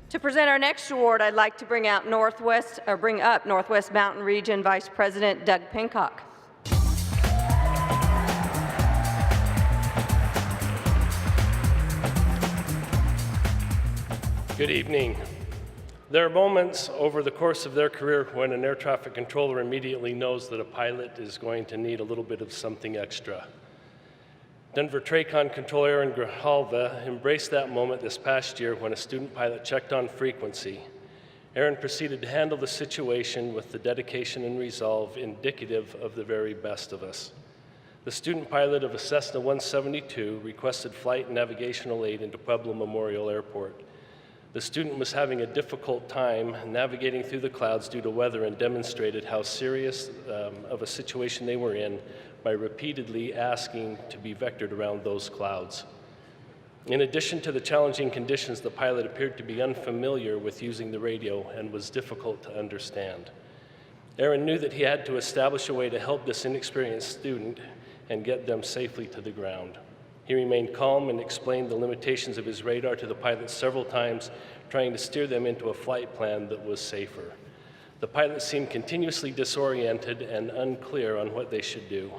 To present our next award, I'd like to bring up Northwest Mountain Region Vice President Doug Pincock. Good evening. There are moments over the course of their career when an air traffic controller immediately knows that a pilot is going to need a little bit of something extra. Denver Tracon controller Aaron Grijalva embraced that moment this past year when a student pilot checked on frequency. Aaron proceeded to handle the situation with the dedication and resolve indicative of the very best of us. The student pilot of a Cessna 172 requested flight and navigational aid into Pueblo Memorial Airport. The student was having a difficult time navigating through the clouds due to weather and demonstrated how serious of a situation they were in by repeatedly asking to be vectored around those clouds. In addition to the challenging conditions, the pilot appeared to be unfamiliar with using the radio and was difficult to understand. Aaron knew that he had to establish a way to help this inexperienced student and get them safely to the ground. He remained calm and explained the limitations of his radar to the pilot several times, trying to steer them into a flight plan that was safer. The pilot seemed continuously disoriented and unclear on what they should do.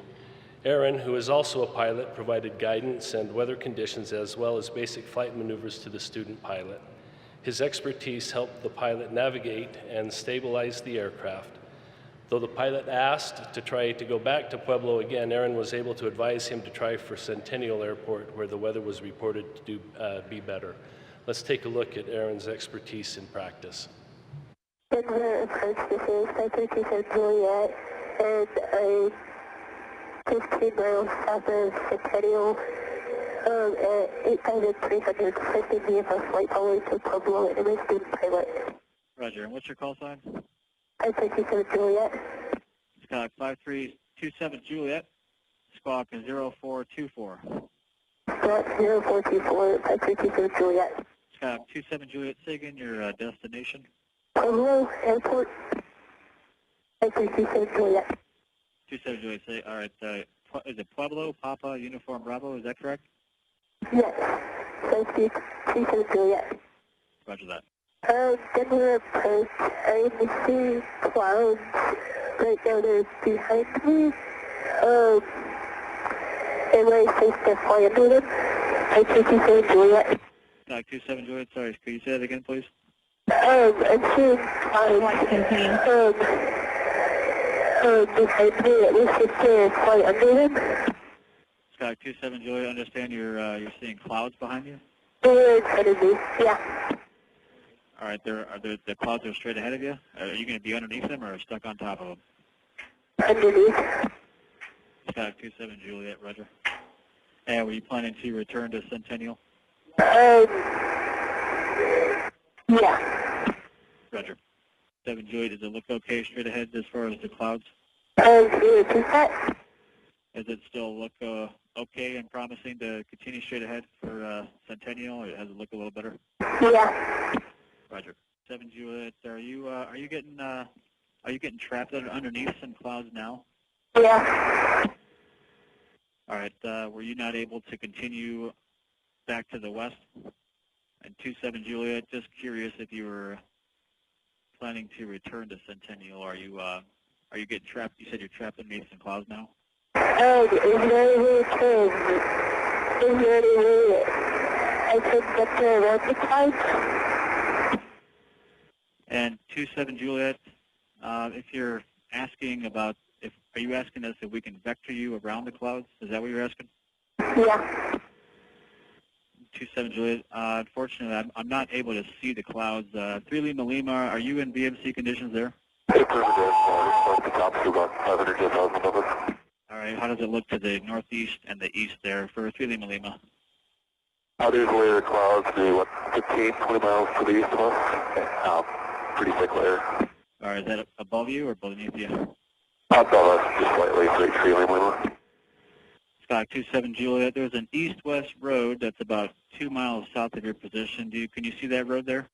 Aaron, who is also a pilot, provided guidance and weather conditions as well as basic flight maneuvers to the student pilot. His expertise helped the pilot navigate and stabilize the aircraft. Though the pilot asked to try to go back to Pueblo again, Aaron was able to advise him to try for Centennial Airport, where the weather was reported to be better. Let's take a look at Aaron's expertise in practice. Denver approach, this is 532 Juliet, and I 15 miles south of Centennial at 8,350 VFR flight following to Pueblo and my student pilot. Roger, and what's your call sign? 537 Juliet. Skyhawk 5327 Juliet, squawk 0424. Squawk 0424, 5327 Juliet. Skyhawk 27 Juliet Sagan, your destination? Pueblo Airport. 537 Juliet. 27 Juliet, say, all right, is it Pueblo, Papa, Uniform Bravo, is that correct? Yes. 537 Juliet. Roger that. Denver approach, I see clouds right down there behind me. Am I safe to fly under them? 537 Juliet. 27 Juliet, sorry, could you say that again, please? I'm seeing clouds behind me. At least it's to fly under them. Skyhawk 27 Juliet, understand you're seeing clouds behind you? They're in front of me, yeah. All right, the clouds are straight ahead of you? Are you going to be underneath them or stuck on top of them? Underneath. Skyhawk 27 Juliet, roger. And were you planning to return to Centennial? Yeah. Roger. 7 Juliet, does it look okay straight ahead as far as the clouds? Can you repeat that? Does it still look okay and promising to continue straight ahead for Centennial, or does it look a little better? Yeah. Roger. 7 Juliet, are you getting trapped underneath some clouds now? Yeah. All right. Were you not able to continue back to the west? And 27 Juliet, just curious if you were planning to return to Centennial. Are you getting trapped? You said you're trapped underneath some clouds now? Is there any way I could get to around the clouds? And 27 Juliet, if you're asking about, are you asking us if we can vector you around the clouds? Is that what you're asking? Yeah. 27 Juliet, unfortunately, I'm not able to see the clouds. 3 Lima Lima, are you in BMC conditions there? All right, how does it look to the northeast and the east there for 3 Lima Lima? There's a layer of clouds, maybe 15, 20 miles to the east of us. Pretty thick layer. All right, is that above you or beneath you? Above us, just slightly, 3 Lima Lima. Skyhawk 27 Juliet, there's an east-west road that's about 2 miles south of your position. Can you see that road there?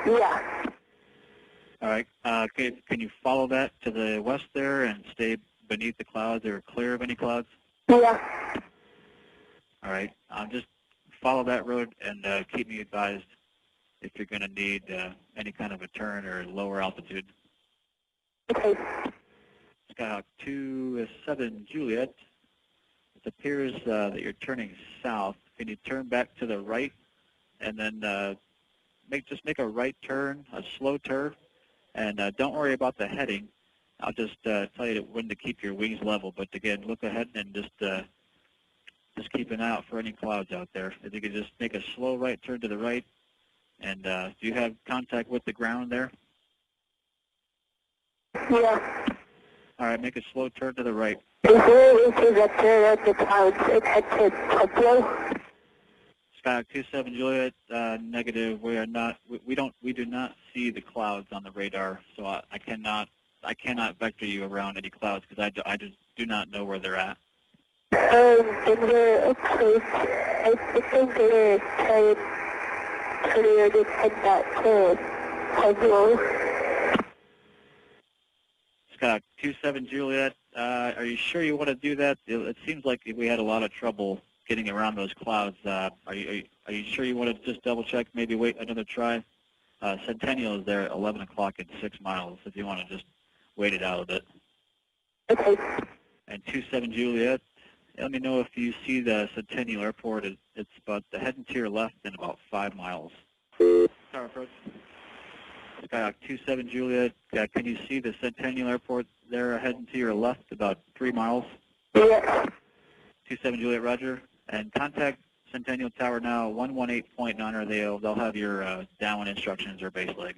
Yeah. All right. Can you follow that to the west there and stay beneath the clouds or clear of any clouds? Yeah. All right. Just follow that road and keep me advised if you're going to need any kind of a turn or lower altitude. Okay. Skyhawk 27 Juliet, it appears that you're turning south. Can you turn back to the right and then just make a right turn, a slow turn, and don't worry about the heading. I'll just tell you when to keep your wings level, but again, look ahead and just keep an eye out for any clouds out there. If you could just make a slow right turn to the right, and do you have contact with the ground there? Yeah. All right, make a slow turn to the right. Is there a trajectory of the clouds and head to Tokyo? Skyhawk 27 Juliet, negative. We are not. We do not see the clouds on the radar, so I cannot vector you around any clouds because I just do not know where they're at. Denver, okay. I think I'm gonna try and turn around and head back to Tokyo. Skyhawk 27 Juliet, are you sure you want to do that? It seems like we had a lot of trouble getting around those clouds. Are you sure you want to just double check, maybe wait another try? Centennial is there at 11 o'clock and 6 miles if you want to just wait it out a bit. Okay. And 27 Juliet, let me know if you see the Centennial Airport. It's about heading to your left in about 5 miles. Tower approach. Skyhawk 27 Juliet, can you see the Centennial Airport there heading to your left about 3 miles? Yeah. 27 Juliet, roger. And contact Centennial Tower now, 118.9, they'll have your downwind instructions or base leg.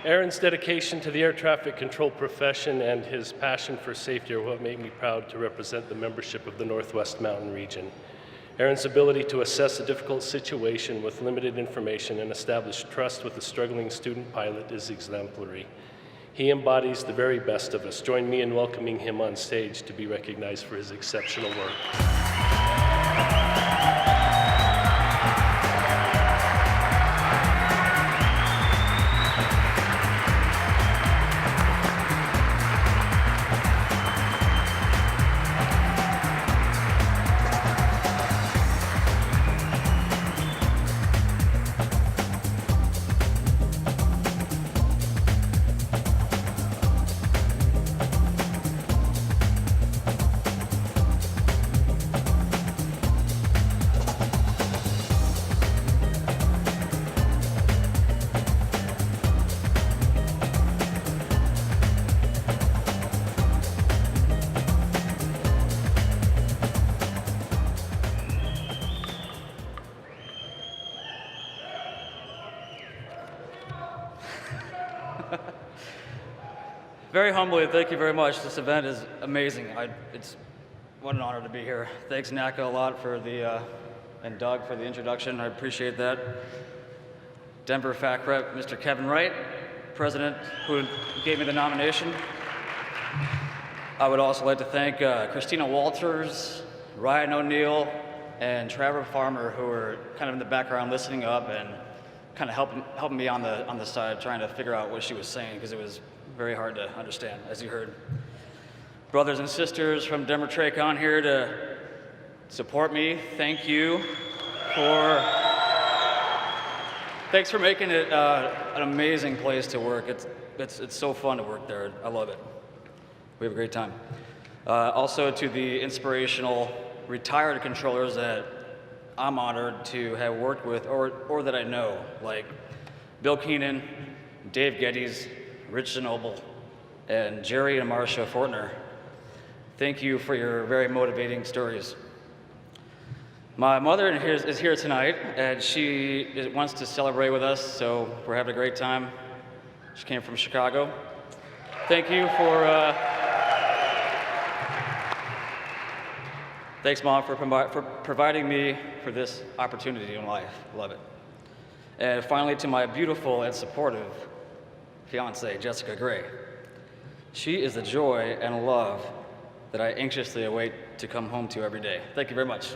Aaron's dedication to the air traffic control profession and his passion for safety are what made me proud to represent the membership of the Northwest Mountain Region. Aaron's ability to assess a difficult situation with limited information and establish trust with a struggling student pilot is exemplary. He embodies the very best of us. Join me in welcoming him on stage to be recognized for his exceptional work. Very humbly, thank you very much. This event is amazing. It's what an honor to be here. Thanks, NACA, a lot for and Doug for the introduction. I appreciate that. Denver FAC Rep, Mr. Kevin Wright, President, who gave me the nomination. I would also like to thank Christina Walters, Ryan O'Neill, and Trevor Farmer, who were kind of in the background listening up and kind of helping me on the side, trying to figure out what she was saying, because it was very hard to understand, as you heard. Brothers and sisters from Denver Tracon here to support me. Thank you thanks for making it an amazing place to work. It's so fun to work there. I love it. We have a great time. Also to the inspirational retired controllers that I'm honored to have worked with or that I know, like Bill Keenan, Dave Geddes, Rich Zenobel, and Jerry and Marcia Fortner. Thank you for your very motivating stories. My mother is here tonight, and she wants to celebrate with us, so we're having a great time. She came from Chicago. Thank you for, thanks, Mom, for providing me for this opportunity in life. Love it. And finally, to my beautiful and supportive fiance, Jessica Gray. She is the joy and love that I anxiously await to come home to every day. Thank you very much.